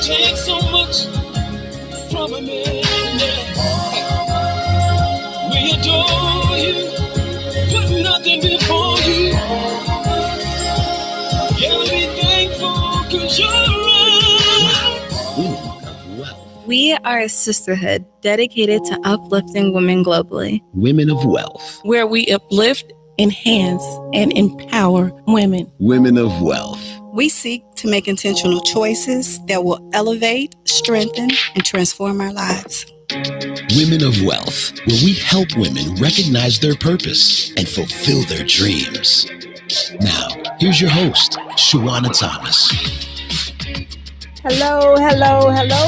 Take so much from a man. We adore you, put nothing before you. Gotta be thankful 'cause you're around. We are a sisterhood dedicated to uplifting women globally. Women of Wealth. Where we uplift, enhance, and empower women. Women of Wealth. We seek to make intentional choices that will elevate, strengthen, and transform our lives. Women of Wealth, where we help women recognize their purpose and fulfill their dreams. Now, here's your host, Shawana Thomas. Hello,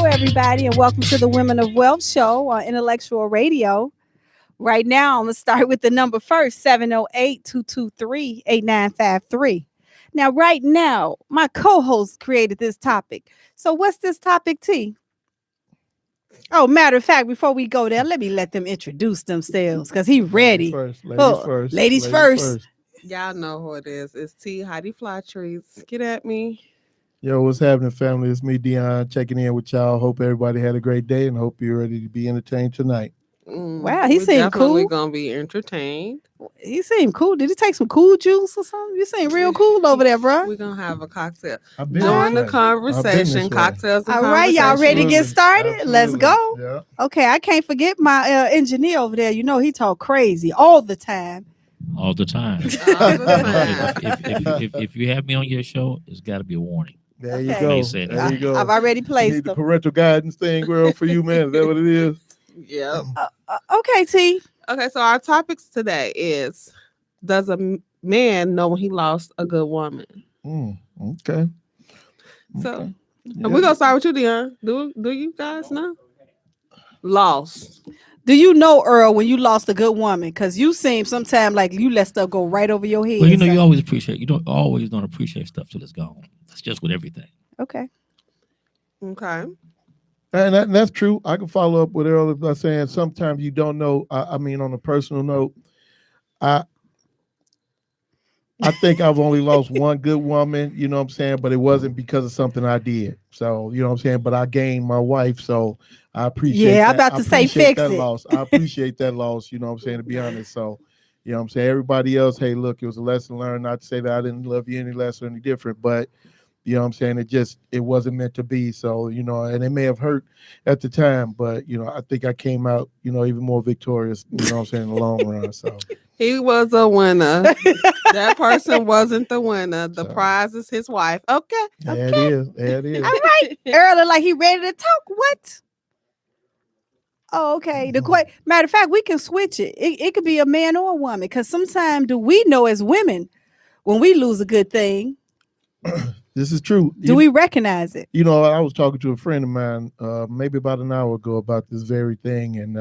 everybody, and welcome to the Women of Wealth show on Intellectual Radio. Right now, I'm going to start with the number first, 708-223-8953. Now, right now, my co-host created this topic. So what's this topic, T? Oh, matter of fact, before we go there, let them introduce themselves because he ready. Ladies first. Y'all know who it is. It's T. Heidi Fly Trees. Get at me. Yo, what's happening, family? It's me, Dion, checking in with y'all. Hope everybody had a great day and hope you're ready to be entertained tonight. Wow, he seemed cool. We're going to be entertained. He seemed cool. Did he take some cool juice or something? You seem real cool over there, bro. We're going to have a cocktail. During the conversation, cocktails and all right, y'all ready to get started? Absolutely. Let's go. Yeah. Okay, I can't forget my engineer over there. You know, he talk crazy all the time. All the time. If you have me on your show, it's got to be a warning. There you Okay. go. There There you go. I've already You need placed the them. parental guidance thing, girl, for you, man. Is that what it is? Yep. Okay, T. Okay, so our topics today is, does a man know when he lost a good woman? Okay. So Okay. we're going to start with you, Dion. Do you guys know? Lost. Do you know, Earl, when you lost a good woman? Because you seem sometimes like you let stuff go right over your head. Well, you know, you always don't appreciate stuff till it's gone. That's just with everything. Okay. Okay. And that's true. I can follow up with Earl by saying sometimes you don't know. I mean, on a personal note, I think I've only lost one good woman, you know what I'm saying? But it wasn't because of something I did. So, you know what I'm saying? But I gained my wife. So I appreciate Yeah, that. I'm about to say fix that it. loss. I appreciate that loss, you know what I'm saying, to be honest. So, you know what I'm saying? Everybody else, hey, look, it was a lesson learned. Not to say that I didn't love you any less or any different, but you know what I'm saying? It wasn't meant to be. So, you know, and it may have hurt at the time, but, you know, I think I came out, you know, even more victorious, you know what I'm saying, in the long run. So He was a winner. That person wasn't the winner. The prize is his wife. Okay. there it is. There it is. All right. Earl look like he ready to talk. What? Oh, okay. Matter of fact, we can switch it. It could be a man or a woman. Because sometimes do we know as women when we lose a good thing? This is true. Do we recognize it? You know, I was talking to a friend of mine maybe about an hour ago about this very thing. And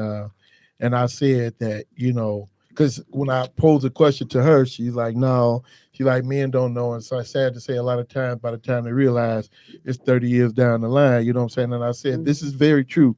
I said that, you know, because when I posed a question to her, she's like, no, she's like, men don't know. And so I sad to say a lot of times by the time they realize it's 30 years down the line, you know what I'm saying? And I said, this is very true.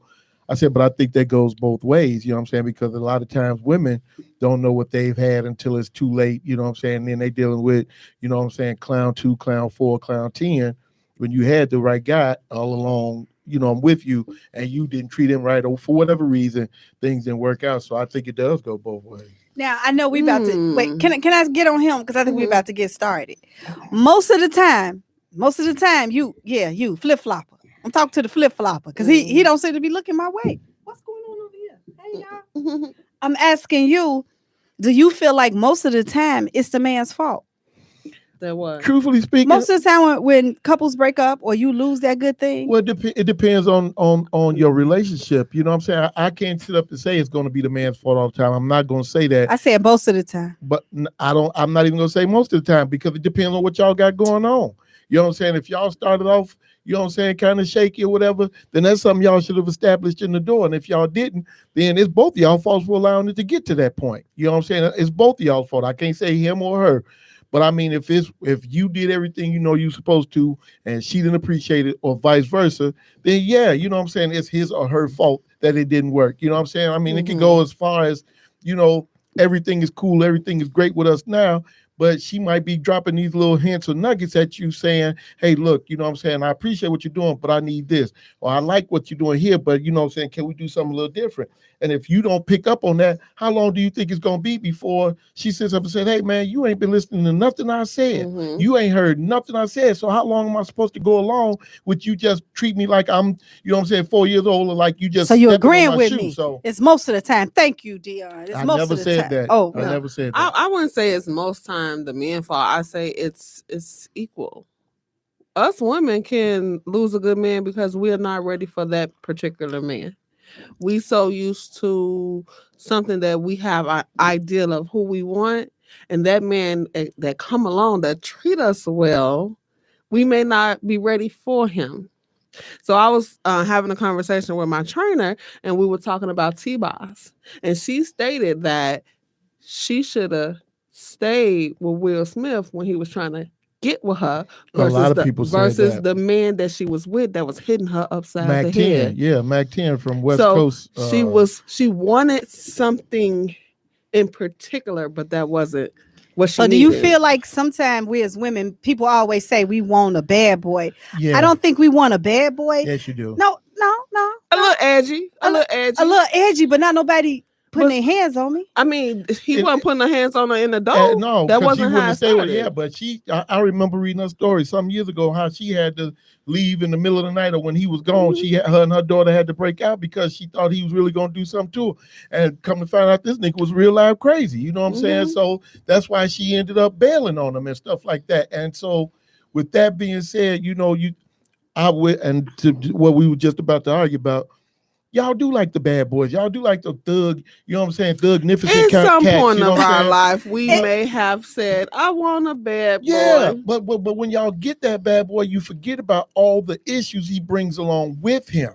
I said, but I think that goes both ways, you know what I'm saying? Because a lot of times women don't know what they've had until it's too late, you know what I'm saying? And then they dealing with, you know what I'm saying, clown 2, clown 4, clown 10, when you had the right guy all along, you know, I'm with you, and you didn't treat him right, or for whatever reason, things didn't work out. So I think it does go both ways. Now, I know we about to, wait, can I get on him? Because I think we're about to get started. Most of the time, you flip-flopper. I'm talking to the flip-flopper because he don't seem to be looking my way. What's going on over here? Hey, y'all. I'm asking you, do you feel like most of the time it's the man's fault? That was. Truthfully speaking, Most of the time when couples break up or you lose that good thing. well, it depends on your relationship. You know what I'm saying? I can't sit up and say it's going to be the man's fault all the time. I'm not going to say that. I said most of the time. But I'm not even going to say most of the time because it depends on what y'all got going on. You know what I'm saying? If y'all started off, you know what I'm saying, kind of shaky or whatever, then that's something y'all should have established in the door. And if y'all didn't, then it's both of y'all faults for allowing it to get to that point. You know what I'm saying? It's both of y'all's fault. I can't say him or her. But I mean, if you did everything you know you're supposed to and she didn't appreciate it or vice versa, then yeah, you know what I'm saying, it's his or her fault that it didn't work. You know what I'm saying? I mean, it can go as far as, you know, everything is cool, everything is great with us now, but she might be dropping these little hints or nuggets at you saying, hey, look, you know what I'm saying? I appreciate what you're doing, but I need this. Or I like what you're doing here, but you know what I'm saying? Can we do something a little different? And if you don't pick up on that, how long do you think it's going to be before she sits up and says, hey, man, you ain't been listening to nothing I said. Mm-hmm. You ain't heard nothing I said. So how long am I supposed to go along with you just treat me like I'm, you know what I'm saying, 4 years old, or like you just. So you're agreeing with shoe, me. So. It's most of the time. Thank you, Dion. It's I most never of the said time. that. Oh, I never said that. I wouldn't say it's most time the men fault. I say it's equal. Us women can lose a good man because we're not ready for that particular man. We so used to something that we have an ideal of who we want, and that man that come along that treat us well, we may not be ready for him. So I was having a conversation with my trainer, and we were talking about T-Boss, and she stated that she should have stayed with Will Smith when he was trying to get with her versus, a lot of people versus the man that she was with that was hitting her upside Mac the 10, head. yeah, Mac 10 from West Coast. She wanted something in particular, but that wasn't what she so needed. do you feel like sometimes we as women, people always say we want a bad boy? Yeah. I don't think we want a bad boy. Yes, you do. No. A little edgy, a little edgy, but not nobody putting their hands on me. I mean, he wasn't putting her hands on her in the door. No, that wasn't how it started. Yeah, but I remember reading a story some years ago how she had to leave in the middle of the night, or when he was gone, her and her daughter had to break out because she thought he was really going to do something to her. And come to find out, this nigga was real life crazy. You know what I'm saying? So that's why she ended up bailing on him and stuff like that. And so with that being said, you know, I would, and to what we were just about to argue about, y'all do like the bad boys. Y'all do like the thug, you know what I'm saying, thugnificent At some cats, point you know of what I'm our saying? life, we may have said, I want a bad boy. Yeah, but when y'all get that bad boy, you forget about all the issues he brings along with him.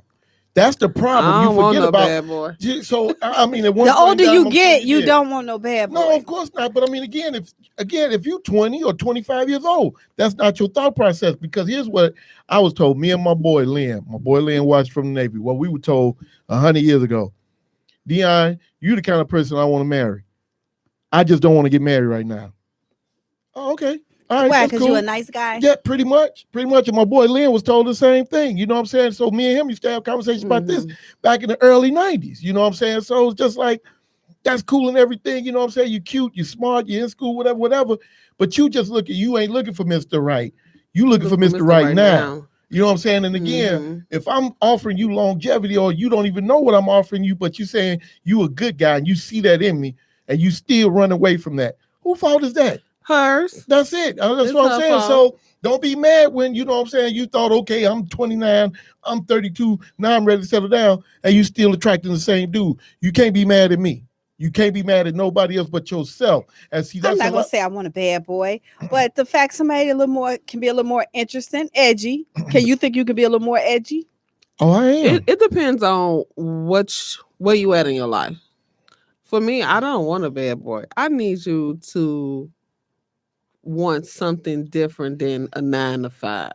That's the problem. I don't You forget want no about bad boy. So I mean, at one The point older in time, you I'm get, sure you did. don't want no bad boy. No, of course not. But I mean, again, if you're 20 or 25 years old, that's not your thought process. Because here's what I was told. Me and my boy Lynn watched from the Navy. What we were told 100 years ago. Dion, you the kind of person I want to marry. I just don't want to get married right now. Oh, okay. All right. Why? Because Because you're a nice guy? Yeah, pretty much. And my boy Lynn was told the same thing. You know what I'm saying? So me and him used to have conversations about this back in the early 90s. You know what I'm saying? So it's just like, that's cool and everything. You know what I'm saying? You're cute, you're smart, you're in school, whatever. But you just you ain't looking for Mr. Right. You looking for Mr. Right now. You know what I'm saying? And again, if I'm offering you longevity, or you don't even know what I'm offering you, but you saying you a good guy and you see that in me and you still run away from that, whose fault is that? Hers. That's it. That's what I'm saying. Fault. So don't be mad when, you know what I'm saying, you thought, okay, I'm 29, I'm 32, now I'm ready to settle down, and you still attracting the same dude. You can't be mad at me. You can't be mad at nobody else but yourself. And see, that's I'm not gonna say I want a bad boy, but the fact somebody can be a little more interesting, edgy. Can you think you could be a little more edgy? Oh, I am. It depends on where you at in your life. For me, I don't want a bad boy. I need you to want something different than a 9 to 5.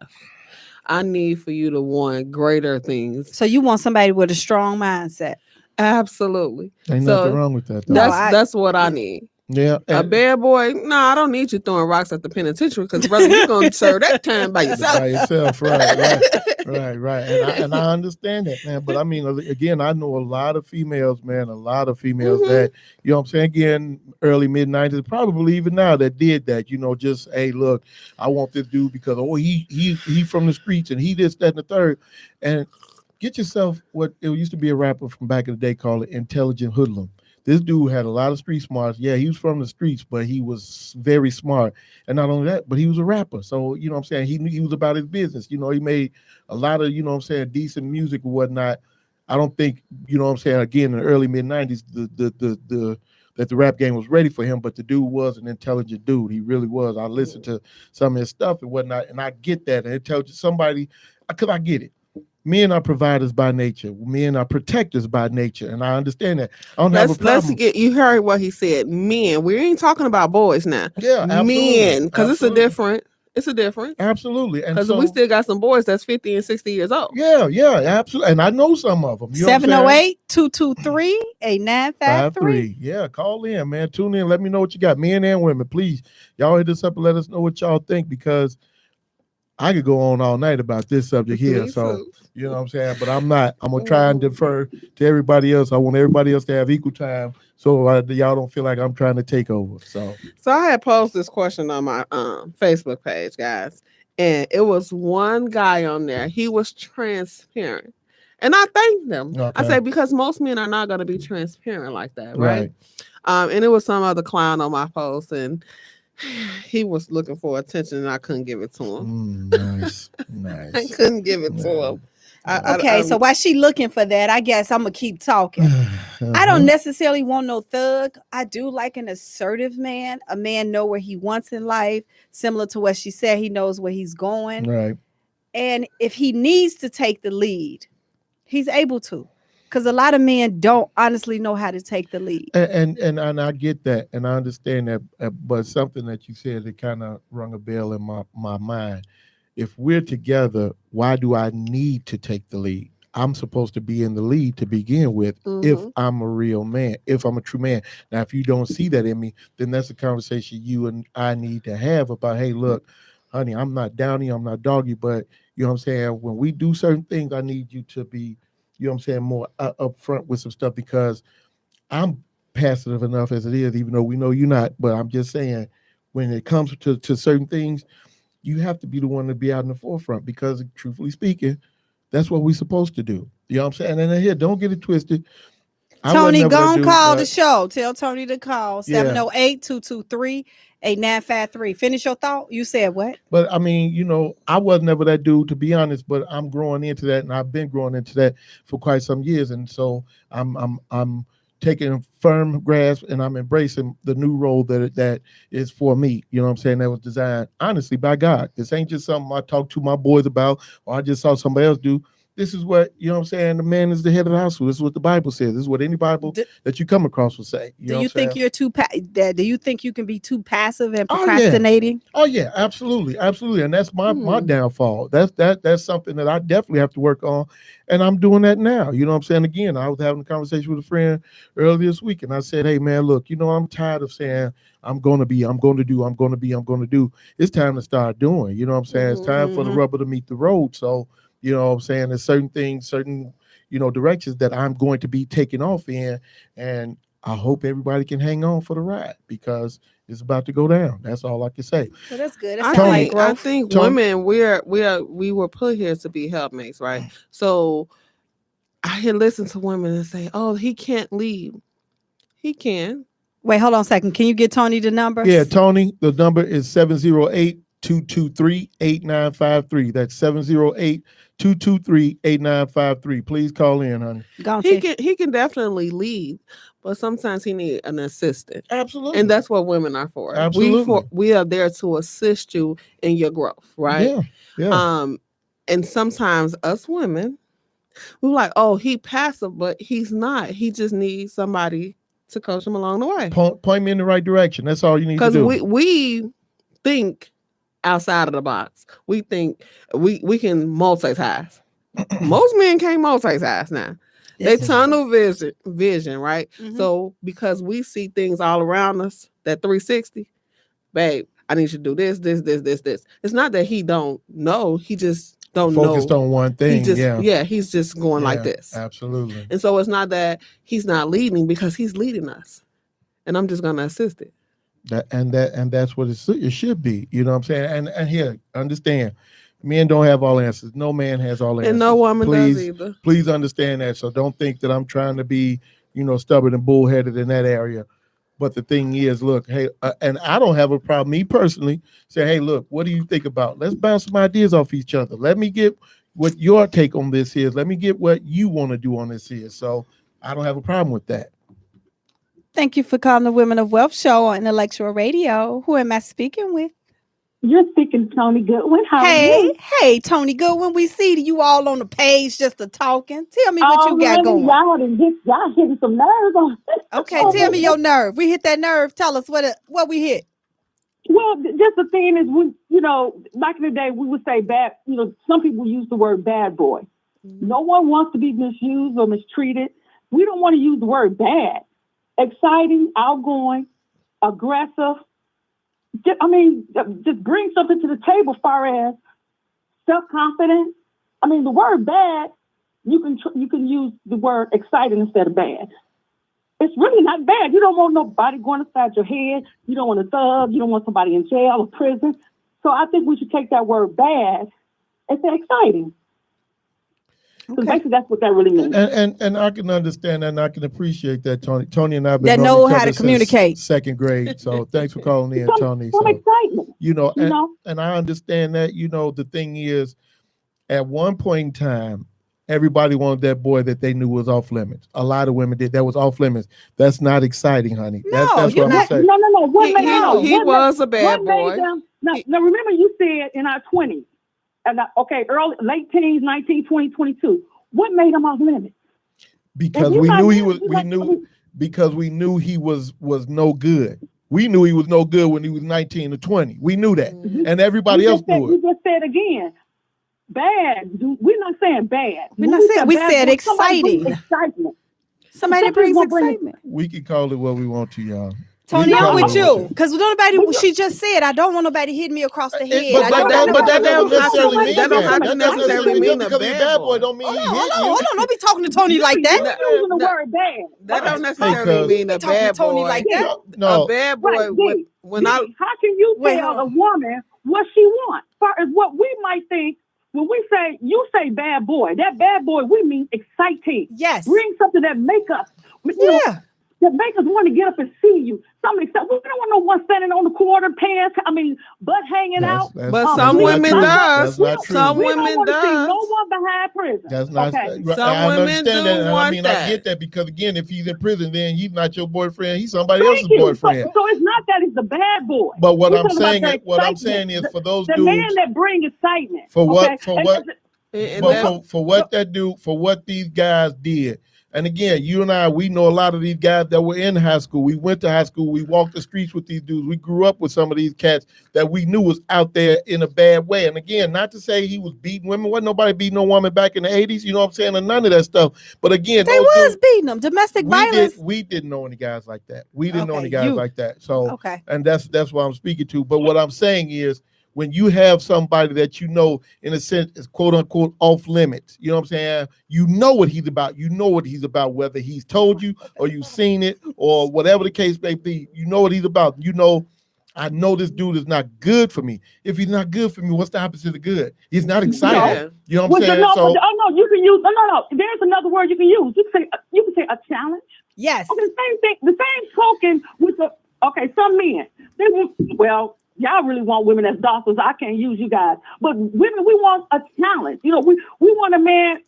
I need for you to want greater things. So you want somebody with a strong mindset? Absolutely. Ain't nothing wrong with that, though. That's what I need. Yeah. A bad boy? No, I don't need you throwing rocks at the penitentiary, because brother, you're gonna serve that time by yourself. Right. And I understand that, man. But I mean, again, I know a lot of females, man, that, you know what I'm saying, again, early mid-90s, probably even now, that did that, you know, just, hey, look, I want this dude because he from the streets and he this, that, and the third. And get yourself what it used to be a rapper from back in the day called an intelligent hoodlum. This dude had a lot of street smarts. Yeah, he was from the streets, but he was very smart. And not only that, but he was a rapper. So, you know what I'm saying, he knew he was about his business. You know, he made a lot of, you know what I'm saying, decent music or whatnot. I don't think, you know what I'm saying, again, in the early mid-90s, that the rap game was ready for him, but the dude was an intelligent dude. He really was. I listened to some of his stuff and whatnot, and I get that. And intelligent somebody, because I get it. Men are providers by nature. Men are protectors by nature, and I understand that. I don't have a problem. You heard what he said. Men. We ain't talking about boys now. Yeah, absolutely. Men, because it's It's a difference. Absolutely. And Because so, we still got some boys that's 50 and 60 years old. yeah, absolutely. And I know some of them. 708-223-8953. Yeah, call in, man. Tune in. Let me know what you got. Men and women, please. Y'all hit us up and let us know what y'all think, because I could go on all night about this subject here. Me So, too. you know what I'm saying? But I'm not. I'm going to try and defer to everybody else. I want everybody else to have equal time, so y'all don't feel like I'm trying to take over. So I had posed this question on my Facebook page, guys. And it was one guy on there. He was transparent. And I thanked them. Okay. I said, because most men are not going to be transparent like that, right? Right. And it was some other clown on my post, and he was looking for attention, and I couldn't give it to him. Nice. I couldn't give it to him. So while she looking for that, I guess I'm gonna keep talking. I don't necessarily want no thug. I do like an assertive man. A man know where he wants in life, similar to what she said. He knows where he's going, Right. and if he needs to take the lead, he's able to. Because a lot of men don't honestly know how to take the lead. And I get that, and I understand that, but something that you said that kind of rung a bell in my mind. If we're together, why do I need to take the lead? I'm supposed to be in the lead to begin with, if I'm a real man, if I'm a true man. Now, if you don't see that in me, then that's a conversation you and I need to have about, hey, look, honey, I'm not downy, I'm not doggy, but you know what I'm saying? When we do certain things, I need you to be, you know what I'm saying, more upfront with some stuff, because I'm passive enough as it is, even though we know you're not. But I'm just saying, when it comes to certain things, you have to be the one to be out in the forefront, because truthfully speaking, that's what we're supposed to do. You know what I'm saying? And then here, don't get it twisted. Tony, go on, call the show. Tell Tony to call 708-223-8953. Finish your thought. You said what? But I mean, you know, I was never that dude, to be honest, but I'm growing into that, and I've been growing into that for quite some years. And so I'm taking a firm grasp, and I'm embracing the new role that is for me. You know what I'm saying? That was designed, honestly, by God. This ain't just something I talk to my boys about, or I just saw somebody else do. This is what, you know what I'm saying, the man is the head of the household. This is what the Bible says. This is what any Bible that you come across will say. Do you think you're too do you think you can be too passive and procrastinating? Oh yeah, absolutely. And that's my downfall. That's something that I definitely have to work on, and I'm doing that now. You know what I'm saying? Again, I was having a conversation with a friend earlier this week, and I said, hey man, look, you know, I'm tired of saying I'm going to do. It's time to start doing. You know what I'm saying? It's time for the rubber to meet the road. So, you know what I'm saying? There's certain things, you know, directions that I'm going to be taking off in, and I hope everybody can hang on for the ride, because it's about to go down. That's all I can say. Well, that's good. I think women, we were put here to be helpmates, right? So I can listen to women and say, "Oh, he can't lead." He can. Wait, hold on a second. Can you get Tony the number? Yeah, Tony, the number is 708-223-8953. That's 708-223-8953. Please call in, honey. He can definitely lead, but sometimes he needs an assistant. Absolutely. And that's what women are for. Absolutely. We are there to assist you in your growth, right? Yeah. And sometimes us women, we're like, oh, he passive, but he's not. He just needs somebody to coach him along the way. Point me in the right direction. That's all you need to do. Because we think outside of the box. We think we can multitask. Most men can't multitask now. They tunnel vision, right? So because we see things all around us, that 360, babe, I need you to do this. It's not that he don't know. He just don't focused on one thing. He's just going like this. Absolutely. And so it's not that he's not leading, because he's leading us, and I'm just gonna assist it. That's what it should be. You know what I'm saying? And here, understand, men don't have all answers. No man has all answers. And no woman does either. Please understand that. So don't think that I'm trying to be, you know, stubborn and bullheaded in that area. But the thing is, look, hey, and I don't have a problem, me personally, say, hey, look, what do you think about? Let's bounce some ideas off each other. Let me get what your take on this is. Let me get what you want to do on this is. So I don't have a problem with that. Thank you for calling the Women of Wealth show on Intellectual Radio. Who am I speaking with? You're speaking to Tony Goodwin. How are you? Hey, Tony Goodwin. We see you all on the page just a talking. Tell me what you got going. Y'all hitting some nerves on. Okay, tell me your nerve. We hit that nerve. Tell us what we hit. Yeah, Well, just the thing is, when back in the day, we would say bad. Some people use the word bad boy. Mm-hmm. No one wants to be misused or mistreated. We don't want to use the word bad. Exciting, outgoing, aggressive. Just bring something to the table as far as self-confidence. I mean, the word bad, you can use the word exciting instead of bad. It's really not bad. You don't want nobody going inside your head. You don't want a thug. You don't want somebody in jail or prison. So I think we should take that word bad and say exciting. Okay. Basically, that's what that really means. And I can understand that, and I can appreciate that, Tony. Tony and I have been that know how to communicate. Second grade. So thanks for calling in, Tony. Some excitement. And I understand that. The thing is, at one point in time, everybody wanted that boy that they knew was off limits. A lot of women did. That was off limits. That's not exciting, honey. That's what I'm saying. No. He was a bad boy. Now, remember you said in our 20s, and late teens, 19, 20, 22. What made him off limits? Because we knew he was. Because we knew he was no good. We knew he was no good when he was 19 or 20. We knew that, and everybody else knew it. You just said again. Bad. We're not saying bad. We're not saying. We said exciting. Somebody brings excitement. We can call it what we want to, y'all. Tony, I'm with you because nobody. She just said, "I don't want nobody hitting me across the head." But that don't necessarily mean that. That don't necessarily mean a bad boy. Don't mean hold on. Don't be talking to Tony like that. Using the word bad. That don't necessarily mean a bad boy. Like that. No, a bad boy. How can you tell a woman what she wants? As far as what we might think. When we say, you say bad boy, that bad boy, we mean exciting. Yes. Bring something that make us, that make us want to get up and see you. Something exciting. We don't want no one standing on the quarter pants, butt hanging out. But some women does. Some women does. See no one behind prison. That's not okay. Some women do want that. I get that because, again, if he's in prison, then he's not your boyfriend. He's somebody else's boyfriend. So it's not that he's the bad boy. But what I'm saying is for those dudes. The man that bring excitement. For what these guys did. And again, you and I, we know a lot of these guys that were in high school. We went to high school. We walked the streets with these dudes. We grew up with some of these cats that we knew was out there in a bad way. And again, not to say he was beating women. Wasn't nobody beating no woman back in the 80s. You know what I'm saying? And none of that stuff. But again, they was beating them. Domestic violence. We didn't know any guys like that. We didn't know any guys like that. So, and that's what I'm speaking to. But what I'm saying is, when you have somebody that in a sense, is quote unquote off limits, you know what I'm saying? You know what he's about. You know what he's about, whether he's told you or you've seen it or whatever the case may be. You know what he's about. I know this dude is not good for me. If he's not good for me, what's the opposite of good? He's not excited. Yeah. You know what I'm saying? You can use. No. There's another word you can use. You can say a challenge. Yes. Okay, same thing. The same token with some men. Y'all really want women as docile. I can't use you guys. But women, we want a challenge. We want a man,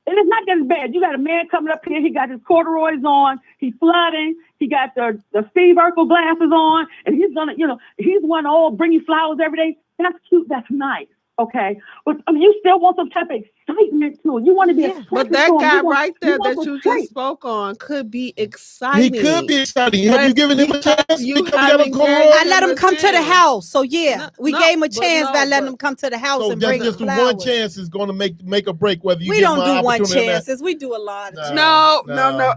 and it's not that it's bad. You got a man coming up here. He got his corduroys on. He's flooding. He got the Steve Urkel glasses on. And he's going to, he's one to bring you flowers every day. That's cute. That's nice. Okay. But you still want some type of excitement to it. You want to be But that guy right there that you just spoke on could be exciting. He could be exciting. Have you given him a chance? I let him come to the house. So we gave him a chance by letting him come to the house and bring just flowers. One chance is going to make a break. Whether you we don't do one chances. We do a lot. No.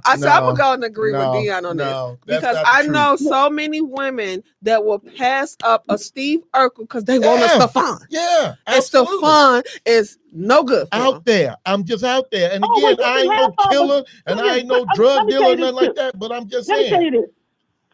I'm going to agree with Dion on this because I know so many women that will pass up a Steve Urkel because they want a Stefan. Yeah. And Stefan is no good out there. I'm just out there. And again, I ain't no killer and I ain't no drug dealer or nothing like that. But I'm just saying.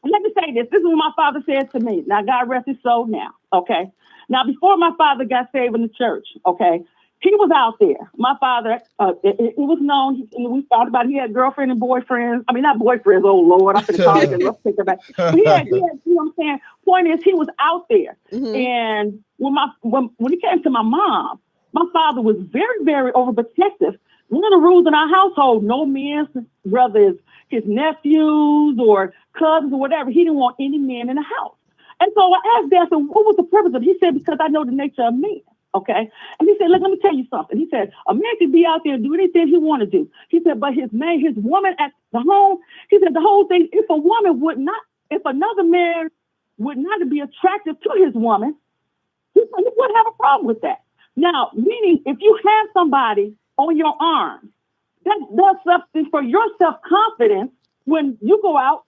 Let me say this. This is what my father said to me. Now, God rest his soul now. Okay. Now, before my father got saved in the church, okay, he was out there. My father, it was known. We thought about it. He had girlfriend and boyfriends. I mean, not boyfriends. Oh Lord, I'm gonna call it. Let's take it back. But he had. You know what I'm saying? Point is, he was out there. Mm-hmm. And when he came to my mom, my father was very, very overprotective. One of the rules in our household: no men, whether it's his nephews or cousins or whatever. He didn't want any men in the house. And so I asked Dad, so what was the purpose of it? He said, because I know the nature of men. Okay. And he said, look, let me tell you something. He said, a man can be out there and do anything he want to do. He said, but his woman at the home, he said, the whole thing, if another man would not be attractive to his woman, he wouldn't have a problem with that. Now, meaning if you have somebody on your arm, that does something for your self-confidence when you go out.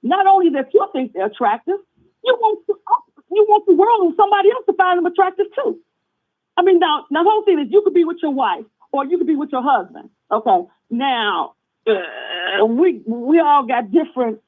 Not only that you think they're attractive, you want the world and somebody else to find them attractive too. I mean, now the whole thing is you could be with your wife or you could be with your husband. Okay, now we all got different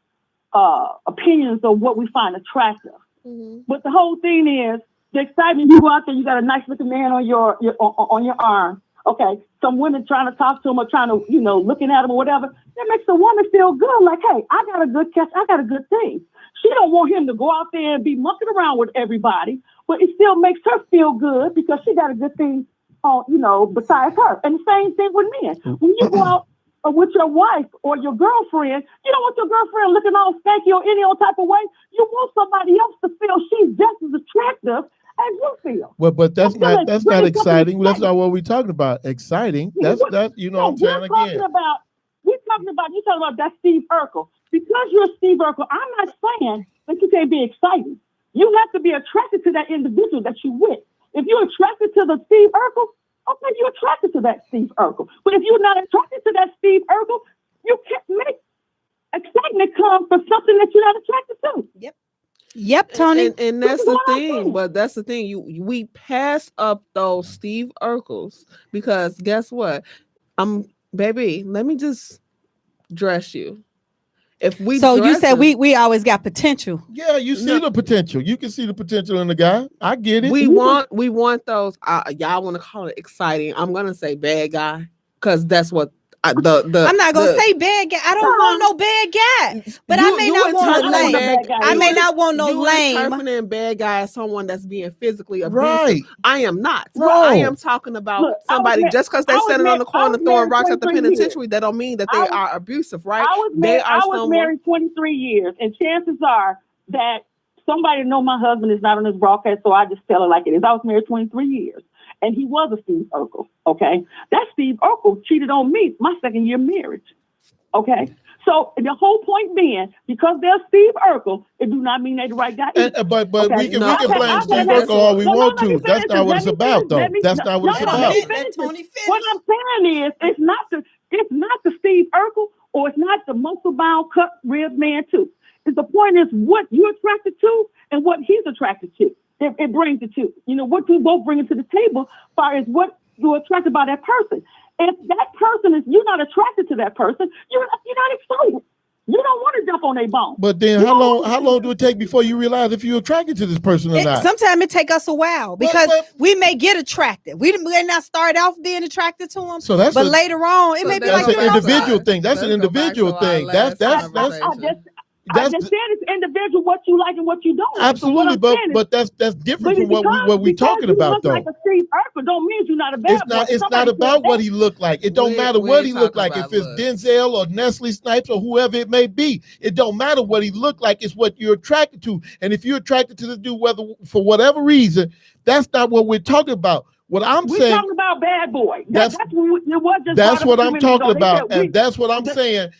opinions of what we find attractive. Mm-hmm. But the whole thing is the excitement. You go out there, you got a nice looking man on your arm. Okay, some women trying to talk to him or trying to, looking at him or whatever. That makes the woman feel good. Like, hey, I got a good catch. I got a good thing. She don't want him to go out there and be mucking around with everybody, but it still makes her feel good because she got a good thing, besides her. And the same thing with men. When you go out with your wife or your girlfriend, you don't want your girlfriend looking all stanky or any old type of way. You want somebody else to feel she's just as attractive as you feel. Well, but that's not exciting. That's not what we're talking about. Exciting. That's that. You know what I'm saying again. You're talking about that Steve Urkel. Because you're Steve Urkel, I'm not saying that you can't be exciting. You have to be attracted to that individual that you with. If you're attracted to the Steve Urkel, okay, you're attracted to that Steve Urkel. But if you're not attracted to that Steve Urkel, you can't make excitement come for something that you're not attracted to. Yep, Tony. And that's the thing. But that's the thing. We pass up those Steve Urkels because guess what? Baby, let me just dress you. If we you said we always got potential. Yeah, you see the potential. You can see the potential in the guy. I get it. We want those. Y'all want to call it exciting. I'm gonna say bad guy because that's what I'm not gonna say bad guy. I don't want no bad guy. But I may not want no lame. I may not want no lame. Interpreting bad guy as someone that's being physically abusive. Right. I am not. No. I am talking about somebody just because they're standing on the corner throwing rocks at the penitentiary. That don't mean that they are abusive, right? I was married 23 years, and chances are that somebody know my husband is not on this broadcast, so I just tell it like it is. I was married 23 years. And he was a Steve Urkel, okay? That Steve Urkel cheated on me my second year marriage, okay? So the whole point being, because they're Steve Urkel, it do not mean they're the right guy. But okay? we can blame Steve Urkel all we want to. That's not what it's about, though. That's not what it's about. What I'm saying is, it's not the Steve Urkel or it's not the muscle-bound, cut-rib man, too. The point is what you're attracted to and what he's attracted to. It brings the two. What you both bring to the table as far as what you're attracted by that person. If that person is, you're not attracted to that person, you're not excited. You don't want to jump on their bone. But then how long do it take before you realize if you're attracted to this person or not? Sometimes it take us a while because we may get attracted. We may not start off being attracted to them, but later on, it may be like an individual thing. That's an individual thing. I just said it's individual what you like and what you don't. Absolutely, but that's different from what we talking about, though. Like a Steve Urkel don't mean you're not a bad boy. It's not about what he looked like. It don't matter what he looked like. If it's Denzel or Nestle Snipes or whoever it may be, it don't matter what he looked like. It's what you're attracted to. And if you're attracted to the dude, whether for whatever reason, that's not what we're talking about. What I'm saying, we're talking about bad boy. That's what I'm talking about, and that's what I'm saying.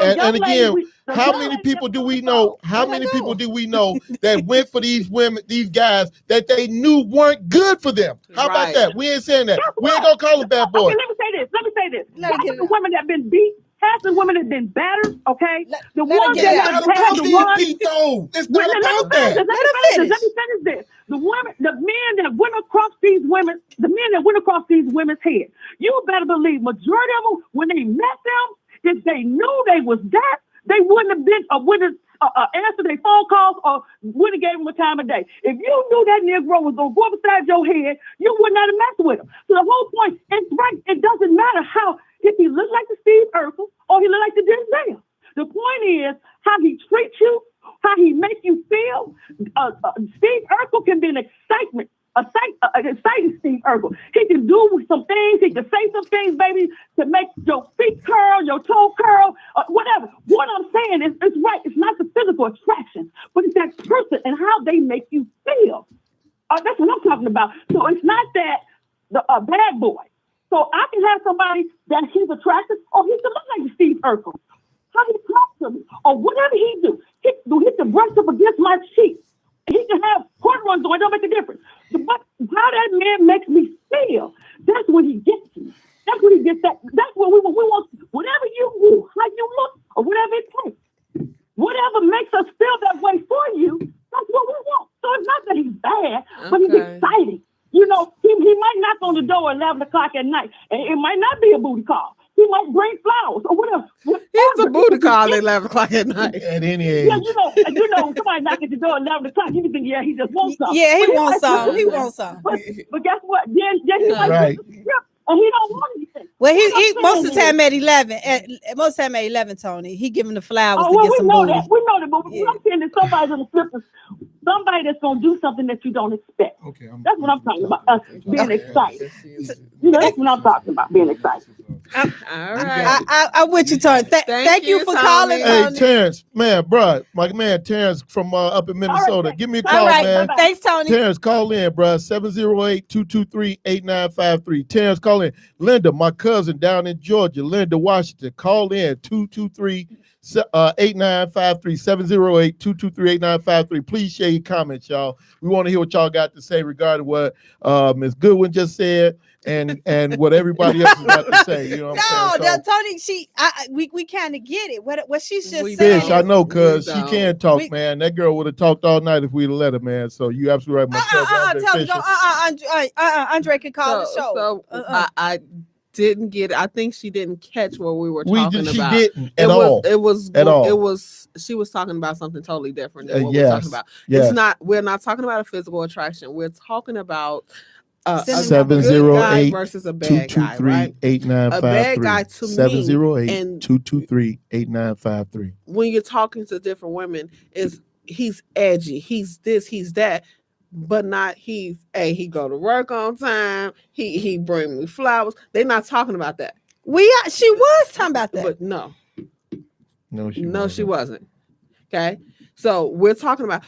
And again, how many people do we know? How many people do we know that went for these women, these guys that they knew weren't good for them? How about that? We ain't saying that. We ain't gonna call them bad boys. Okay, let me say this. Half the women that been beat, half the women that been battered. Okay, the ones that have had the ones. It's not about that. Let me finish this. The men that went across these women's head. You better believe majority of them, when they met them, if they knew they was that, they wouldn't have been wouldn't answered their phone calls or wouldn't have gave them a time of day. If you knew that Negro was gonna go up beside your head, you would not have messed with him. So the whole point, it's right. It doesn't matter if he looked like the Steve Urkel or he looked like the Denzel. The point is how he treats you, how he makes you feel. Steve Urkel can be an exciting Steve Urkel. He can do some things. He can say some things, baby, to make your feet curl, your toe curl, whatever. What I'm saying is, it's right. It's not the physical attraction, but it's that person and how they make you feel. That's what I'm talking about. So it's not that the bad boy. So I can have somebody that he's attractive, or he can look like Steve Urkel. How he talks to me, or whatever he do. He can brush up against my cheek. can have corduroys on, it don't make a difference. But how that man makes me feel, that's when he gets you. That's when he gets that. That's what we want. Whatever you do, how you look, or whatever it takes. Whatever makes us feel that way for you, that's what we want. So it's not that he's bad, but he's exciting. You know, he might knock on the door at 11 o'clock at night, and it might not be a booty call. He might bring flowers or whatever. It's a booty call at 11 o'clock at night. At any age. Yeah, you know, somebody knock at the door at 11 o'clock, you can think, yeah, he just wants something. Yeah, he wants some. He wants some. But guess what? Then he might Right. get the script, and he don't want anything. Well, he most of the time at 11. Most of the time at 11, Tony, he giving the flowers Oh, to well, get some we know booty. that. We know that, but what I'm saying is somebody's gonna flip this. Somebody that's gonna do something that you don't expect. Okay, That's what I'm talking about. Being excited. You know, that's what I'm talking about. Being excited. All right. I'm with you, Tony. Thank you for Tony. calling, Hey, Tony. Terrence, man, bro, my man Terrence from up in Minnesota. Give me a call, All right, man. thanks, Tony. Terrence, call in, bro. 708-223-8953. Terrence, call in. Linda, my cousin down in Georgia, Linda Washington, call in 223-8953, 708-223-8953. Please share your comments, y'all. We want to hear what y'all got to say regarding what Ms. Goodwin just said and what everybody else is about to say. You know what I'm saying? Tony, we kind of get it. What she's just saying. Fish, I know, cuz she don't. can talk, man. That girl would have talked all night if we'd have let her, man. So you absolutely right. My cousin, Andre can call the show. So I didn't get it. I think she didn't catch what we were talking about. She didn't at all. It was at all. It was she was talking about something totally different than what yes, we're talking about. yes. It's not. We're not talking about a physical attraction. We're talking about a good 708 guy versus a bad guy, right? 223-8953. A bad guy to me, 708-223-8953. when you're talking to different women, is he's edgy, he's this, he's that, but not he go to work on time, he bring me flowers. They're not talking about that. She was talking about that. But no, she wasn't. Okay, so we're talking about.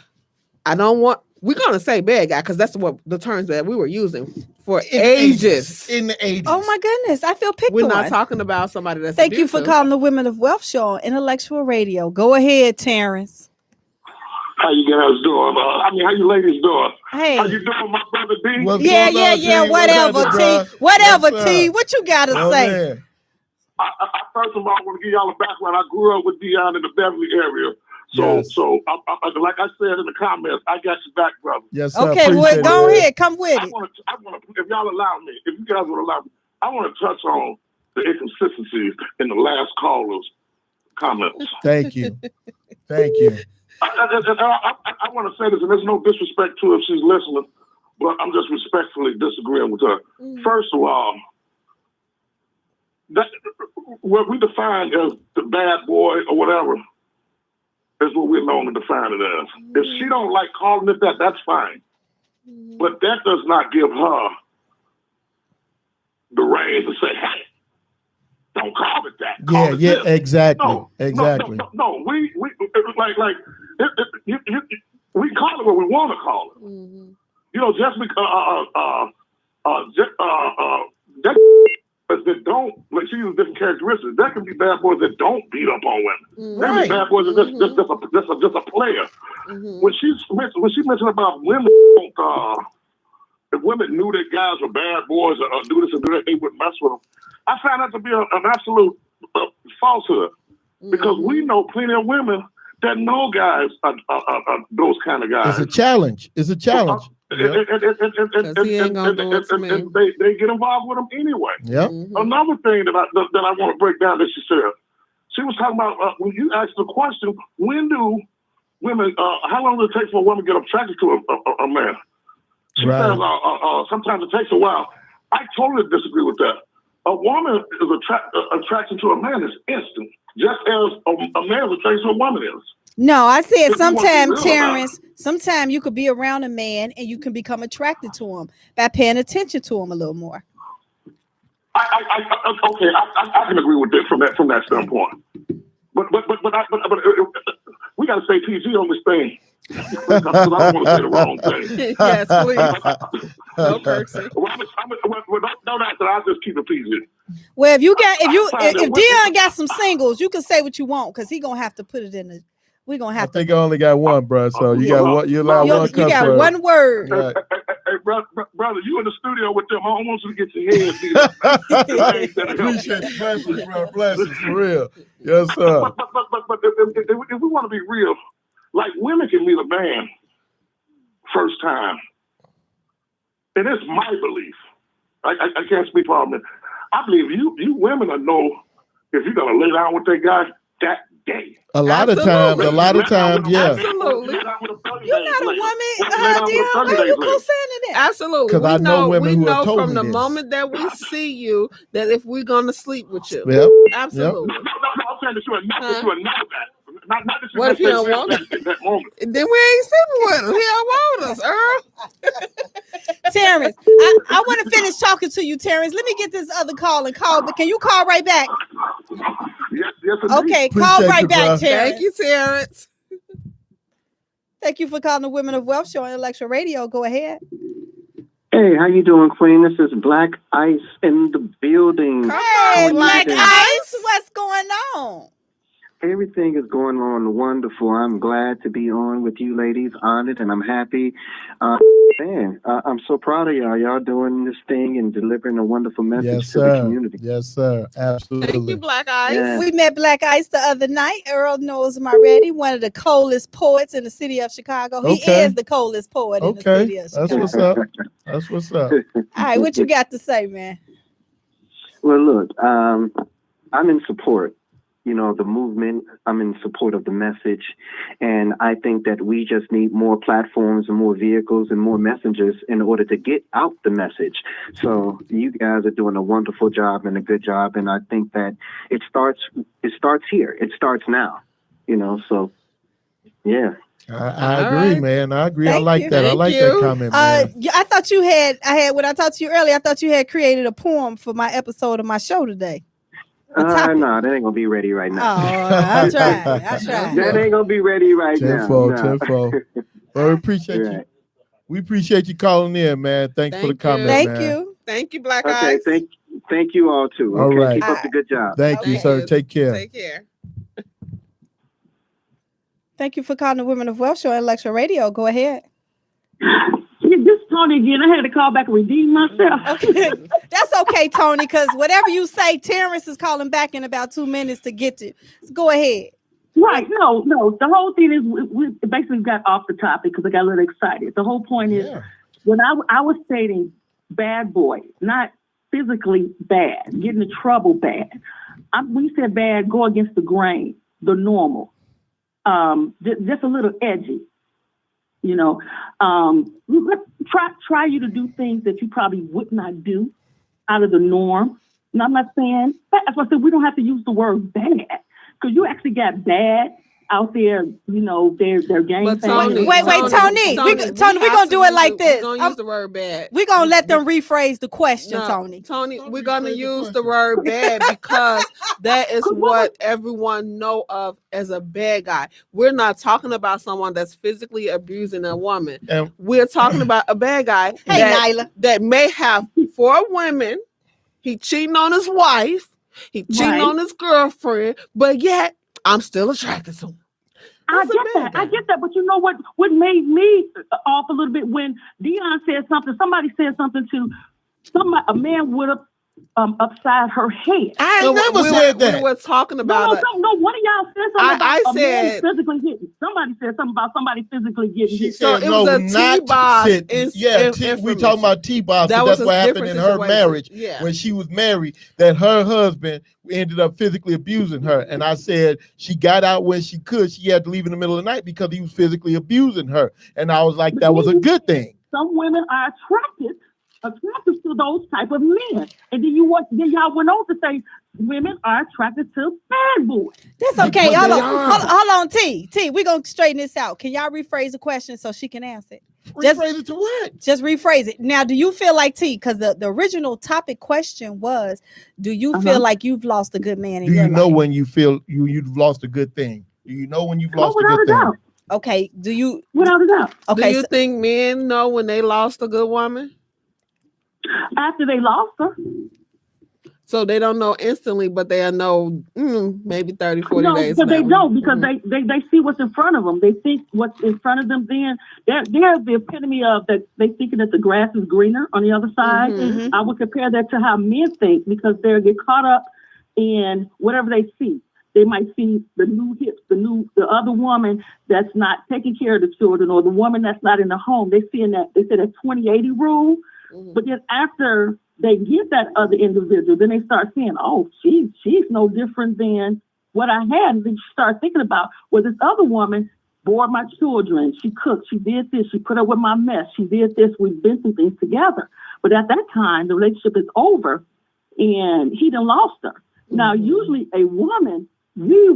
We're gonna say bad guy because that's what the terms that we were using for ages. In the 80s. Oh my goodness, I feel picked We're on. not talking about somebody that's Thank you for abusive. calling the Women of Wealth Show on Intellectual Radio. Go ahead, Terrence. How you guys doing? How you ladies doing? Hey. How you doing, my brother D? Yeah. Whatever, T. Whatever, T. What you gotta say? Man. I first of all, I want to give y'all a background. I grew up with Dion in the Beverly area. So like I said in the comments, I got your back, brother. Yes, sir. Okay, well, go ahead. Come with it. I want to, if y'all allow me, if you guys would allow me, I want to touch on the inconsistencies in the last caller's comments. Thank you. Thank you. I want to say this, and there's no disrespect to her if she's listening, but I'm just respectfully disagreeing with her. First of all, that what we define as the bad boy or whatever is what we're known to define it as. If she don't like calling it that, that's fine. But that does not give her the reins to say, hey, don't call it that. Call it this. Exactly. No, exactly. No, we call it what we want to call it. You know, just because that don't, like, she uses different characteristics. That can be bad boys that don't beat up on women. That can be bad boys that just a player. When she mentioned about women, if women knew that guys were bad boys or do this and do that, they wouldn't mess with them. I found that to be an absolute falsehood, because we know plenty of women that know guys are those kind of guys. It's a challenge. And they get involved with them anyway. Yep. Another thing that I want to break down that she said, she was talking about when you asked the question, when do women, how long does it take for a woman to get attracted to a man? She says sometimes it takes a while. I totally disagree with that. A woman is attraction to a man is instant, just as a man's attraction to a woman is. No, I said sometimes, Terrence, sometimes you could be around a man and you can become attracted to him by paying attention to him a little more. I can agree with this from that standpoint. But we got to say PG on this thing. Because I don't want to say the wrong thing. Yes, please. No cursing. Don't answer. I'll just keep it PG. Well, if Dion got some singles, you can say what you want, because he gonna have to put it in the We're gonna I have to. think I only got one, bro. So you got what? You allowed one You cuss got word. one word. Right. Hey, brother, you in the studio with them. I don't want you to get your head beat up. Appreciate the blessings, bro. Blessings, for real. Yes, sir. But if we want to be real, like women can meet a man first time. And it's my belief. I can't speak for all men. I believe you women will know if you're going to lay down with that guy that day. A lot of times, yeah. Absolutely. You're not a woman, Dion. Why are you co-signing that? Absolutely. 'Cause I know women who have know told from me the this. moment that we see you that if we're gonna sleep with you. Yep. Absolutely. No, I'm saying that you would know that. Not that you What if he make don't want that in that moment. Then we ain't sleeping with him. He don't want us, Earl. Terrence, I want to finish talking to you, Terrence. Let me get this other call and call, but can you call right back? Yes, indeed. Okay, call Appreciate right you, back, bro. Terrence. Thank you, Terrence. Thank you for calling the Women of Wealth Show on Intellectual Radio. Go ahead. Hey, how you doing, Queen? This is Black Ice in the building. Hey, Black doing? Ice, what's going on? Everything is going on wonderful. I'm glad to be on with you ladies, honored, and I'm happy. I'm so proud of y'all. Y'all doing this thing and delivering a wonderful message to the community. Yes, sir. Absolutely. Thank you, Black Ice. Yeah. We met Black Ice the other night. Earl knows my ready, one of the coldest poets in the city of Chicago. He is the coldest poet in the city of Chicago. That's what's up. That's what's up. All right, what you got to say, man? Well, look, I'm in support. The movement. I'm in support of the message. And I think that we just need more platforms and more vehicles and more messengers in order to get out the message. So you guys are doing a wonderful job and a good job. And I think that it starts here. It starts now, so yeah. I agree, right. man. I agree. Thank I like you. that. I Thank like you. that comment, man. I thought you had, when I talked to you earlier, I thought you had created a poem for my episode of my show today. No, that ain't gonna be ready right now. Oh, I tried. That ain't gonna be ready right now. Tenfold. Well, we appreciate you. We appreciate you calling in, man. Thanks for the comment, Thank man. you. Thank you, Black Okay, Ice. thank you all too. All Okay, right. keep up the good job. Thank you, sir. Take care. Take care. Thank you for calling the Women of Wealth Show on Intellectual Radio. Go ahead. This Tony again. I had to call back and redeem myself. Okay. That's okay, Tony, because whatever you say, Terrence is calling back in about 2 minutes to get to. So go ahead. Right. No. The whole thing is we basically got off the topic because I got a little excited. The whole point is when I was stating bad boy, not physically bad, getting in trouble bad. When you said bad, go against the grain, the normal, just a little edgy. Try you to do things that you probably would not do out of the norm. And I'm not saying that's why I said we don't have to use the word bad because you actually got bad out there. Their game. Wait, Tony. We're gonna do it like this. We're gonna use the word bad. We're gonna let them rephrase the question, Tony. Tony, we're gonna use the word bad because that is what everyone know of as a bad guy. We're not talking about someone that's physically abusing a woman. We're talking about a bad guy that may have 4 women. He cheating on his wife. He cheating on his girlfriend, but yet I'm still attracted to him. I get that. But you know what made me off a little bit when Dion said something, somebody said something to a man would have upside her head. I never said that. We were talking about no, one of y'all said something about a man said physically hitting. Somebody said something about somebody physically getting hit. So it was a T-boss. We talking about T-boss. That's what happened in her marriage when she was married, that her husband ended up physically abusing her. And I said she got out when she could. She had to leave in the middle of the night because he was physically abusing her. And I was like, that was a good thing. Some women are attracted to those type of men. And then y'all went on to say women are attracted to bad boys. That's okay. Hold on, T, we're gonna straighten this out. Can y'all rephrase the question so she can answer it? Rephrase it to what? Just rephrase it. Now, do you feel like T? Because the original topic question was, do you feel like you've lost a good man in your life? Do you know when you feel you've lost a good thing? Do you know when you've lost a good thing? Okay. Do you? Without a doubt. Okay. Do you think men know when they lost a good woman? After they lost her. So they don't know instantly, but they'll know maybe 30, 40 days. No, but they don't because they see what's in front of them. They think what's in front of them. Then they're the epitome of that. They thinking that the grass is greener on the other side. Mm-hmm. I would compare that to how men think because they get caught up in whatever they see. They might see the new hips, the other woman that's not taking care of the children, or the woman that's not in the home. They see that they say that 20-80 rule. But then after they get that other individual, then they start saying, oh, she's no different than what I had. And then you start thinking about, well, this other woman bore my children. She cooked. She did this. She put up with my mess. She did this. We've been through things together. But at that time, the relationship is over and he done lost her. Now, usually a woman, we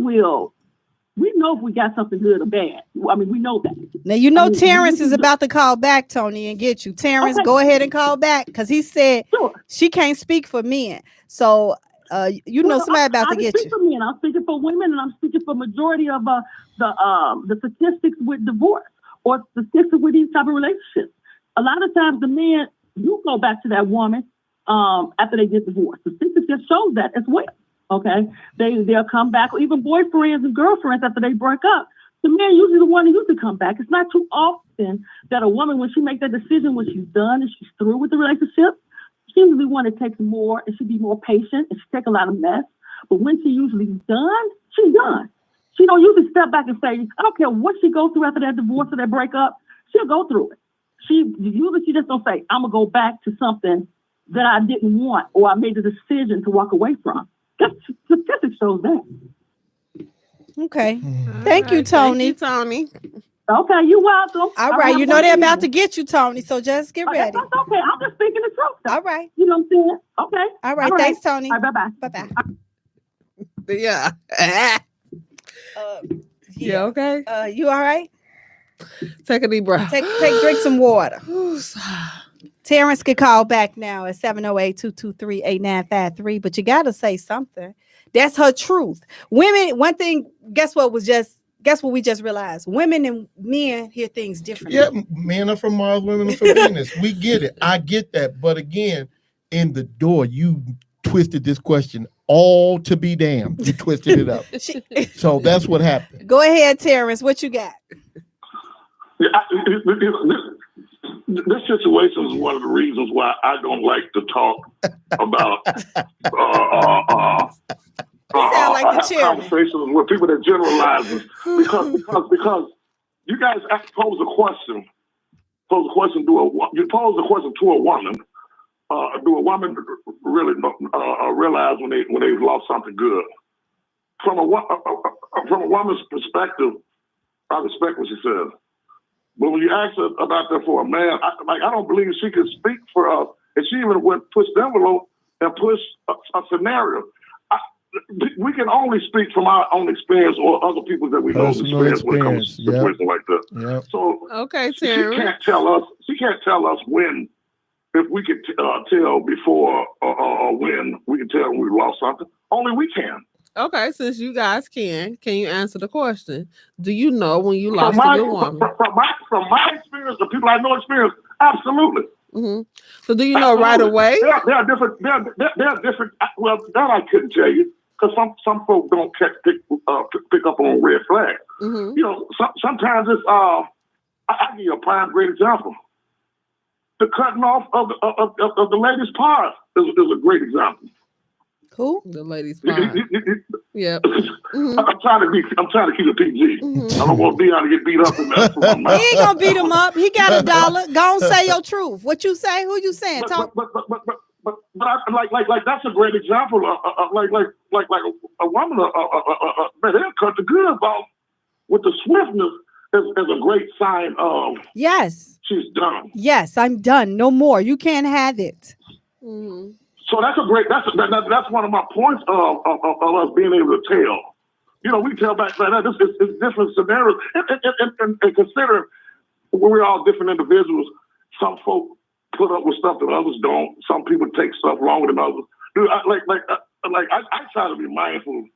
know if we got something good or bad. I mean, we know that. Now, Terrence is about to call back, Tony, and get you. Terrence, go ahead and call back because he said she can't speak for men. So, somebody about to get you. For men. I'm speaking for women, and I'm speaking for majority of the statistics with divorce or statistics with these type of relationships. A lot of times the men do go back to that woman after they get divorced. The statistics just shows that as well. Okay, they'll come back, or even boyfriends and girlfriends after they break up. The man usually the one who used to come back. It's not too often that a woman, when she makes that decision, when she's done and she's through with the relationship, she usually want to take more and she be more patient and she take a lot of mess. But when she usually done, she's done. She don't usually step back and say, I don't care what she goes through after that divorce or that breakup, she'll go through it. She just don't say, I'm gonna go back to something that I didn't want or I made the decision to walk away from. Statistics shows that. Okay. Thank you, Tony. Thank you, Tony. Okay, you're welcome. All right. You know they're about to get you, Tony. So just get ready. That's okay. I'm just speaking the truth. All right. You know what I'm saying? Okay. All right. Thanks, Tony. All right, bye-bye. Bye-bye. Yeah. Yeah, okay? You all right? Take a deep breath. Drink some water. Terrence could call back now at 708-223-8953, but you got to say something. That's her truth. Women, one thing, guess what we just realized? Women and men hear things differently. Yeah, men are from Mars, women are from Venus. We get it. I get that. But again, in the door, you twisted this question all to be damned. You twisted it up. So that's what happened. Go ahead, Terrence. What you got? This situation is one of the reasons why I don't like to talk about conversations with people that generalize because you guys pose a question to a woman. Do a woman really realize when they've lost something good? From a woman's perspective, I respect what she says. But when you ask her about that for a man, I don't believe she can speak for us. And she even went push the envelope and push a scenario. We can only speak from our own experience or other people that we know experience when it comes to situations like that. Yep. So okay, she can't tell us. She can't tell us when. If we could tell before or when we can tell when we lost something. Only we can. Okay, since you guys can you answer the question? Do you know when you lost a good woman? From my experience, the people I know experience, absolutely. Mm-hmm. So do you know right away? There are different. Well, that I couldn't tell you because some folks don't pick up on red flags. Mm-hmm. You know, sometimes it's. I give you a prime great example. The cutting off of the lady's part is a great example. Who? The lady's part. Yeah. Mm-hmm. I'm trying to keep it PG. Mm-hmm. I don't want Dion to get beat up in that. He ain't gonna beat him up. He got $1. Go on, say your truth. What you say? Who you saying? Talk. But like that's a great example. Like a woman, man, they'll cut the goods off with the swiftness. Is a great sign of yes, she's done. Yes, I'm done. No more. You can't have it. Mm-hmm. So that's one of my points of us being able to tell. You know, we tell back that it's different scenarios, and consider we're all different individuals. Some folk put up with stuff that others don't. Some people take stuff longer than others. Dude, I try to be mindful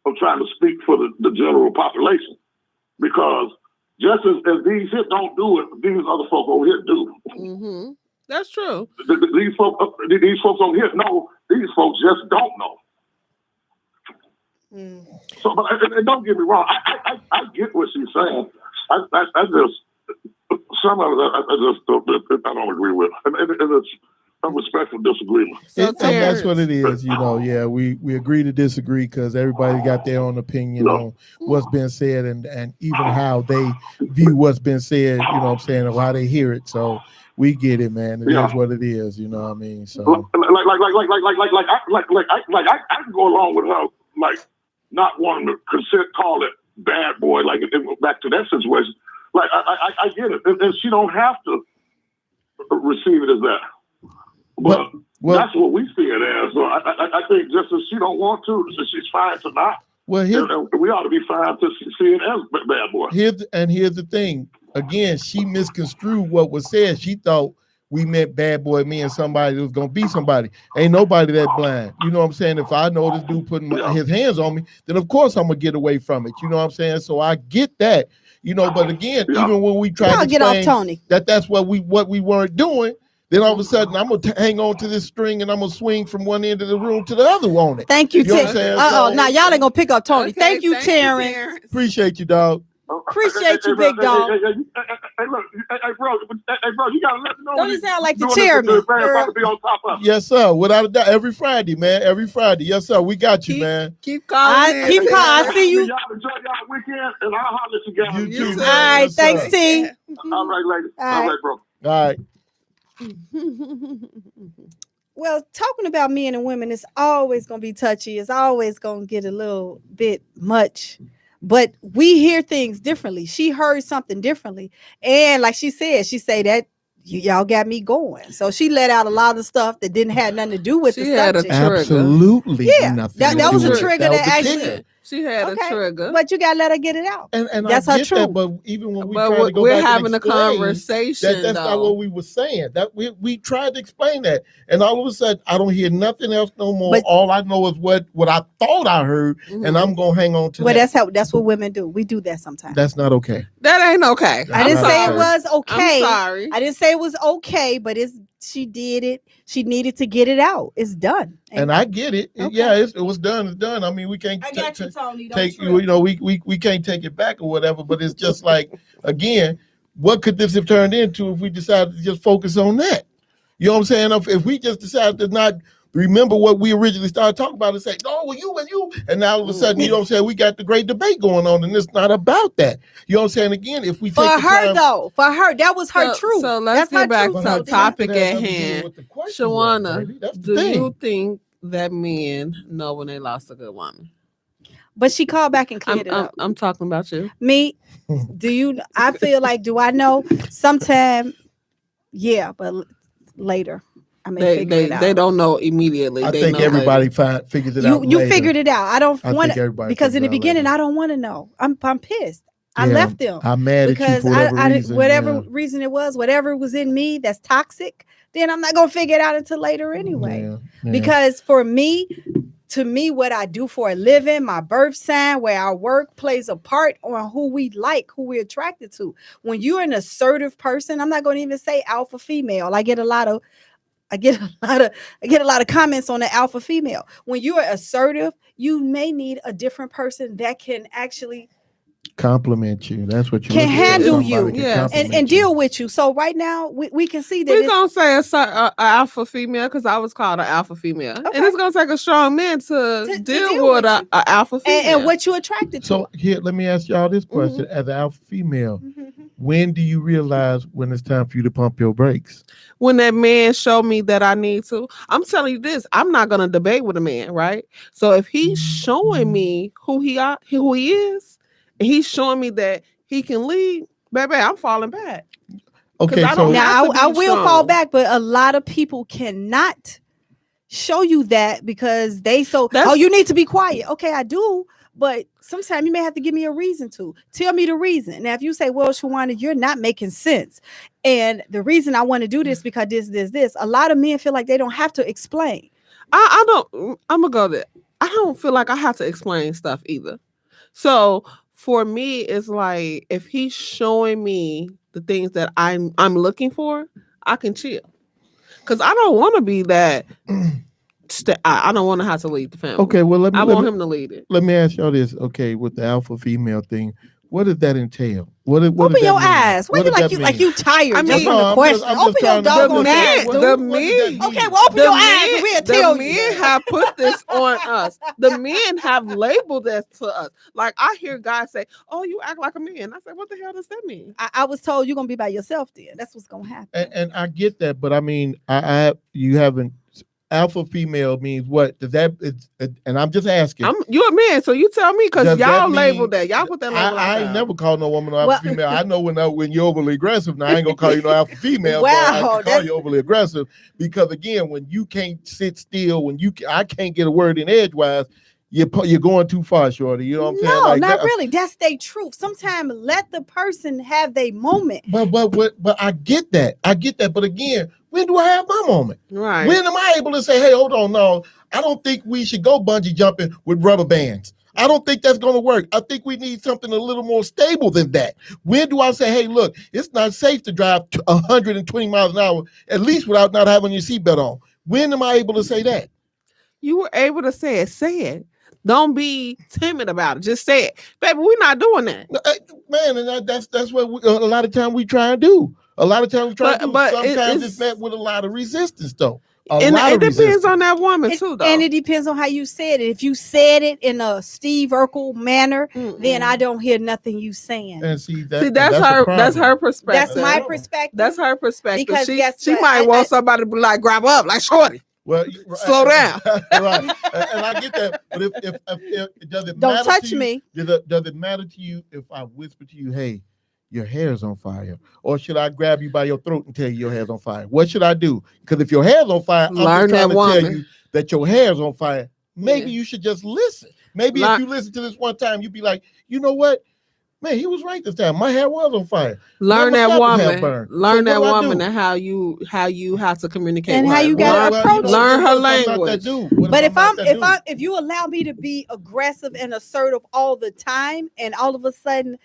of trying to speak for the general population because. Just as these here don't do it, these other folk over here do. Mm-hmm. That's true. These folks over here know These folks just don't know. So, but and don't get me wrong, I get what she's saying. I just, some of it I don't agree with, and it's a respectful disagreement. And that's what it is, Yeah, we agree to disagree because everybody got their own opinion on what's been said and even how they view what's been said. You know what I'm saying, or how they hear it. So we get it, man. It is what it is. You know what I mean? So I can go along with her, like not wanting to call it bad boy, like back to that situation. Like I get it, and she don't have to receive it as that. But that's what we see it as. So I think just as she don't want to, she's fine to not. Well, we ought to be fine to see it as bad boy. Here's the thing. Again, she misconstrued what was said. She thought we meant bad boy, me and somebody that was gonna be somebody. Ain't nobody that blind. You know what I'm saying? If I know this dude putting his hands on me, then of course I'm gonna get away from it. You know what I'm saying? So I get that. But again, even when we try to get off Tony, that's what we weren't doing. Then all of a sudden, I'm going to hang on to this string and I'm going to swing from one end of the room to the other on it. Thank you, Terrence. Now y'all ain't going to pick up Tony. Okay, thank you, Terrence. Appreciate you, dog. Appreciate you, big dog. Hey, look, bro, you got to let me know. Don't you sound like the chairman? Be on top of. Yes, sir. Without a doubt. Every Friday, man. Every Friday. Yes, sir. We got you, man. Keep calling. Keep calling. I see you. Y'all enjoy y'all weekend, and I'll holler at you guys. You too. All right. Yes, thanks, T. All right, ladies. All right, bro. All right. Well, talking about men and women is always going to be touchy. It's always going to get a little bit much, but we hear things differently. She heard something differently. And like she said that y'all got me going. So she let out a lot of stuff that didn't have nothing to do with the subject. Absolutely nothing. That was a trigger that actually. She had a trigger, but you gotta let her get it out. And that's I her get truth. that, but even when we try to go we're back having and a explain conversation. That's not what we were saying. That we tried to explain that, and all of a sudden I don't hear nothing else no more. But all I know is what I thought I heard, and I'm gonna hang on to. Well, that's what women do. We do that sometimes. That's not okay. That ain't okay. I didn't say it was okay. I'm sorry. I didn't say it was okay, but she did it. She needed to get it out. It's done. And I get it. Okay. Yeah, it was done. It's done. I mean, we can't take we can't take it back or whatever. But it's just like, again, what could this have turned into if we decided to just focus on that? You know what I'm saying? If we just decided to not remember what we originally started talking about and say, no, well, you, and now all of a sudden, you know what I'm saying, we got the great debate going on, and it's not about that. You know what I'm saying? Again, if we take for her, that was her truth. So let's get back to the topic at hand. Shawana, do you think that men know when they lost a good woman? But she called back and cleared it up. I'm talking about you. Me? I feel like, do I know? Sometime, yeah, but later. I may figure it out. They don't know immediately. I think everybody figures it out. You figured it out. I don't want to, because in the beginning I don't want to know. I'm pissed. I left them. I'm mad because at you for whatever reason it was, whatever was in me that's toxic, then I'm not gonna figure it out until later anyway. Yeah. Because for me, to me, what I do for a living, my birth sign, where I work plays a part on who we like, who we're attracted to. When you're an assertive person, I'm not going to even say alpha female. I get a lot of comments on the alpha female. When you are assertive, you may need a different person that can actually compliment you. That's what you can handle you, and deal with you. So right now we can see that we're gonna say a alpha female, because I was called an alpha female, and it's gonna take a strong man to deal with a alpha female and what you attracted to. So here, let me ask y'all this question: as an alpha female, when do you realize when it's time for you to pump your brakes? When that man showed me that I need to. I'm telling you this, I'm not gonna debate with a man, right? So if he's showing me who he is, and he's showing me that he can lead, baby, I'm falling back. Okay, so now I will fall back, but a lot of people cannot show you that because you need to be quiet. Okay, I do, but sometimes you may have to give me a reason to tell me the reason. Now, if you say, "Well, Shawana, you're not making sense," and the reason I want to do this because this, a lot of men feel like they don't have to explain. I don't. I'm gonna go there. I don't feel like I have to explain stuff either. So for me, it's like if he's showing me the things that I'm looking for, I can chill. Because I don't want to be that I don't want to have to lead the family. Okay, well, I want him to lead it. Let me ask y'all this. Okay, with the alpha female thing, what does that entail? What Open does your that mean? eyes. Why you like you tired? I mean, just from the question. Open your doggone eyes. The men. Okay, well, open your eyes and we'll tell you. The men have put this on us. The men have labeled this to us. Like I hear guys say, "Oh, you act like a man." I said, "What the hell does that mean?" I was told you're gonna be by yourself. Then that's what's gonna happen. And I get that, but I mean, you haven't. Alpha female means what? Does that? And I'm just asking. You're a man, so you tell me because y'all labeled that. Y'all put that label. I ain't never called no woman alpha female. I know when you're overly aggressive. Now I ain't gonna call you no alpha female. Wow, I call you overly aggressive because again, when you can't sit still, I can't get a word in edgewise. You're going too far, shorty. You know what I'm saying? No, like, not really. That's their truth. Sometimes let the person have their moment. But I get that. But again, when do I have my moment? Right. When am I able to say, hey, hold on, no, I don't think we should go bungee jumping with rubber bands. I don't think that's going to work. I think we need something a little more stable than that. When do I say, hey, look, it's not safe to drive 120 miles an hour, at least without not having your seatbelt on? When am I able to say that? You were able to say it. Say it. Don't be timid about it. Just say it. Baby, we're not doing that. Man, and that's what a lot of time we try and do. But sometimes it's met with a lot of resistance, though. It depends on that woman, too, though. And it depends on how you said it. If you said it in a Steve Urkel manner, then I don't hear nothing you saying. And see, that's her perspective. That's my perspective. That's her perspective. Because she might want somebody to be like, grab up, like, shorty. Well, slow down. Right. And I get that. But if does it don't matter touch to you, me. Does it matter to you if I whisper to you, hey, your hair's on fire? Or should I grab you by your throat and tell you your hair's on fire? What should I do? Because if your hair's on fire, I'm just trying to tell you that your hair's on fire. Maybe you should just listen. Maybe if you listen to this one time, you'd be like, you know what? Man, he was right this time. My hair was on fire. Learn that woman. Learn that woman and how you have to communicate and with how her. you got to approach. Learn her language. But if you allow me to be aggressive and assertive all the time, and all of a sudden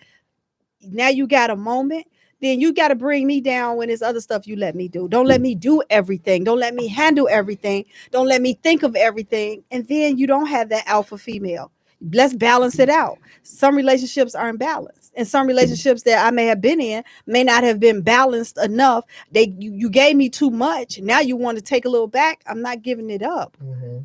now you got a moment, then you got to bring me down when there's other stuff you let me do. Don't let me do everything. Don't let me handle everything. Don't let me think of everything. And then you don't have that alpha female. Let's balance it out. Some relationships aren't balanced, and some relationships that I may have been in may not have been balanced enough. You gave me too much. Now you want to take a little back. I'm not giving it up. Mm-hmm.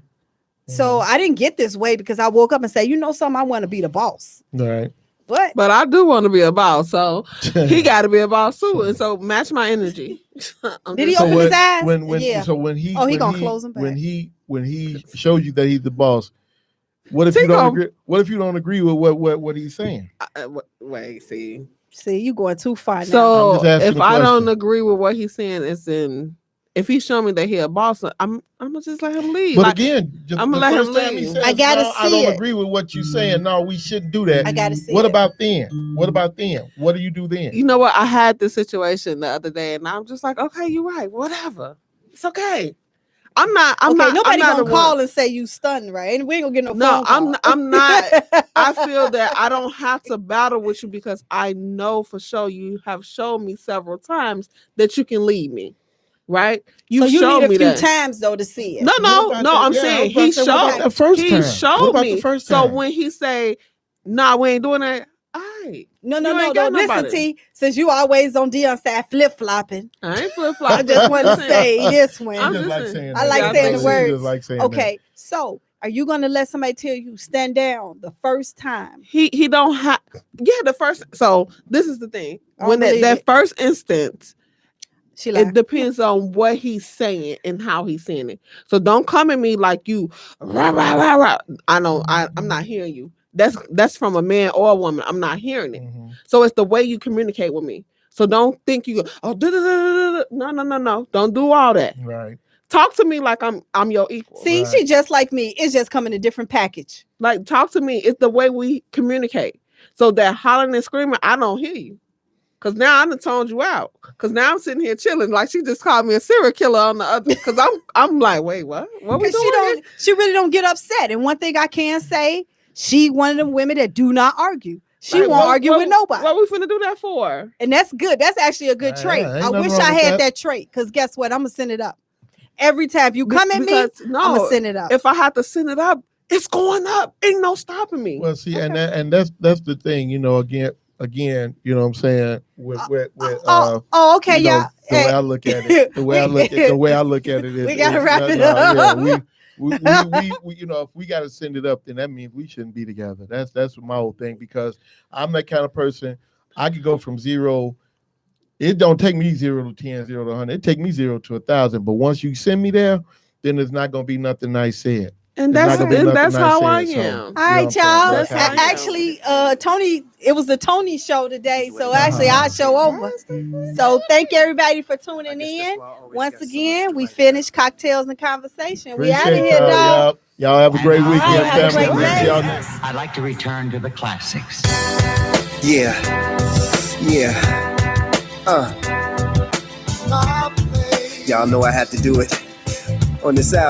So I didn't get this way because I woke up and said, you know something, I want to be the boss. All right. But I do want to be a boss, so he got to be a boss too, and so match my energy. Did he open his eyes? When he gonna close them back. When he shows you that he's the boss. What if you don't agree? What if you don't agree with what he's saying? Wait, see, you going too far now. So if I don't agree with what he's saying, if he's showing me that he's a boss, I'm gonna just let him lead. But again, I'm gonna let him lead. I gotta see I don't agree with what you're saying. No, we shouldn't do that. I gotta see. What about then? What do you do then? You know what? I had this situation the other day, and I'm just like, okay, you're right. Whatever, it's okay. I'm not. Nobody gonna call and say you stunned, right? And we ain't gonna get no. No, I'm not. I feel that I don't have to battle with you because I know for sure you have shown me several times that you can lead me, right? You showed need a me few times though to see it. No. I'm saying he showed. He showed me. So when he say, "Nah, we ain't doing that," No. Listen, T, since you always on Dion's side flip flopping. I ain't flip flopping. I just want to say this one. I like saying the words. Like saying okay, so are you gonna let somebody tell you stand down the first time? He don't have. Yeah, the first. So this is the thing. When that first instance. It depends on what he's saying and how he's saying it. So don't come at me like you. Rah, rah, rah, rah. I know. I'm not hearing you. That's from a man or a woman. I'm not hearing it. Mm-hmm. So it's the way you communicate with me. So don't think you go, no. Don't do all that. Right. Talk to me like I'm your equal. See, she just like me. It's just coming in a different package. Like talk to me. It's the way we communicate. So that hollering and screaming, I don't hear you. Cause now I done toned you out. Cause now I'm sitting here chilling. Like she just called me a serial killer on the other. Cause I'm like, wait, what? What we doing? She really don't get upset. And one thing I can say, she one of them women that do not argue. She won't argue with nobody. What we finna do that for? And that's good. That's actually a good trait. I wish I had that trait. Cause guess what? I'm gonna send it up. every time you come at me, I'm gonna send it up. If I have to send it up, it's going up. Ain't no stopping me. Well, see, and that's the thing, you know. Again, you know what I'm saying? Okay, y'all. The way I look at it, the way I look at it is we gotta wrap it up. We you know, if we gotta send it up, then that means we shouldn't be together. That's my whole thing, because I'm that kind of person. I could go from 0. It don't take me 0 to 10, 0 to 100. It take me 0 to 1,000. But once you send me there, then there's not gonna be nothing nice said. And that's how I am. All right, y'all. Actually, Tony, it was the Tony show today, so actually I'll show over. So thank everybody for tuning in. Once again, we finished Cocktails and Conversation. We out of here, dog. Y'all have a great weekend, family. I'd like to return to the classics. Yeah. Y'all know I had to do it on this album.